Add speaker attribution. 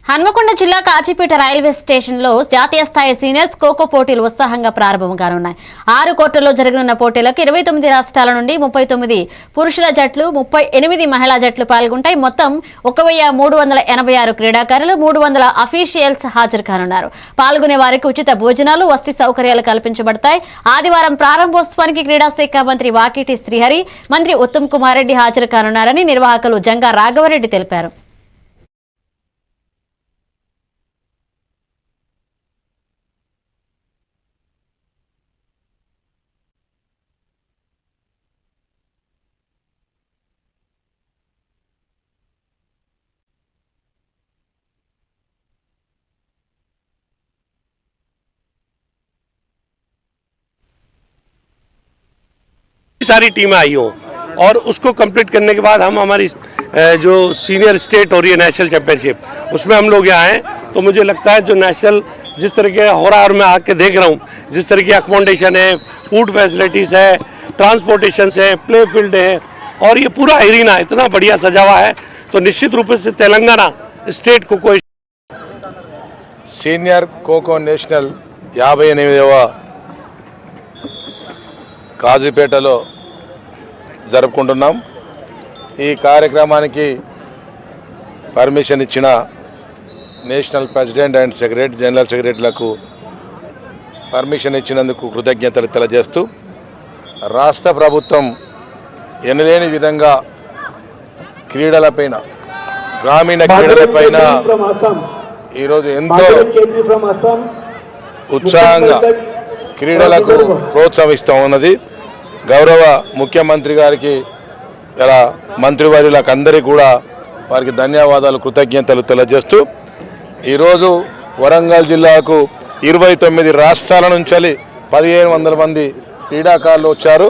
Speaker 1: హన్మకొండ జిల్లా కాచిపేట రైల్వే స్టేషన్లో జాతీయ స్థాయి సీనియర్స్ ఖోఖో పోటీలు ఉత్సాహంగా ప్రారంభంగానున్నాయి. 6 కోర్టుల్లో జరగనున్న పోటీలకు 29 రాష్ట్రాల నుండి 39 పురుషుల జట్లు, 38 మహిళా జట్లు పాల్గొంటాయి. మొత్తం 1386 క్రీడాకారులు, 300 అఫీషియల్స్ హాజరు కానున్నారు. పాల్గొనే వారికి ఉచిత భోజనాలు, వసతి సౌకర్యాలు కల్పించబడతాయి. ఆదివారం ప్రారంభోత్సవానికి క్రీడా శాఖ మంత్రి వాకిటి శ్రీహరి, మంత్రి ఉత్తమ్ కుమార్ రెడ్డి హాజరు కానున్నారని నిర్వాహకులు జంగా రాఘవరెడ్డి తెలిపారు.
Speaker 2: सारी टीमें आई हों और उसको कंप्लीट करने के बाद हम हमारी जो सीनियर स्टेट हो रही है नेशनल चैंपियनशिप, उसमें हम लोग यहाँ आए तो मुझे लगता है जो नेशनल जिस तरह के हो रहा है, और मैं आके देख रहा हूँ जिस तरह की अकोमोडेशन है, फूड फैसिलिटीज़ है, ट्रांसपोर्टेशन है, प्ले फील्ड है और ये पूरा एरिना इतना बढ़िया सजा हुआ है, तो निश्चित रूप से Telangana state kho kho
Speaker 3: senior kho kho national 58వ కాజీపేటలో జరుపుకుంటున్నాం. ఈ కార్యక్రమానికి పర్మిషన్ ఇచ్చిన national president and secretary, general సెక్రటరీలకు పర్మిషన్ ఇచ్చినందుకు కృతజ్ఞతలు తెలియజేస్తూ, రాష్ట్ర ప్రభుత్వం ఎనలేని విధంగా క్రీడలపైన, గ్రామీణ క్రీడలపైన ఈరోజు ఎంతో ఉత్సాహంగా క్రీడలకు ప్రోత్సహిస్తూ ఉన్నది. గౌరవ ముఖ్యమంత్రి గారికి, ఇలా మంత్రివర్యులకు అందరికీ కూడా వారికి ధన్యవాదాలు, కృతజ్ఞతలు తెలియజేస్తూ, ఈరోజు వరంగల్ జిల్లాకు 29 రాష్ట్రాల నుంచి 1500 మంది క్రీడాకారులు వచ్చారు.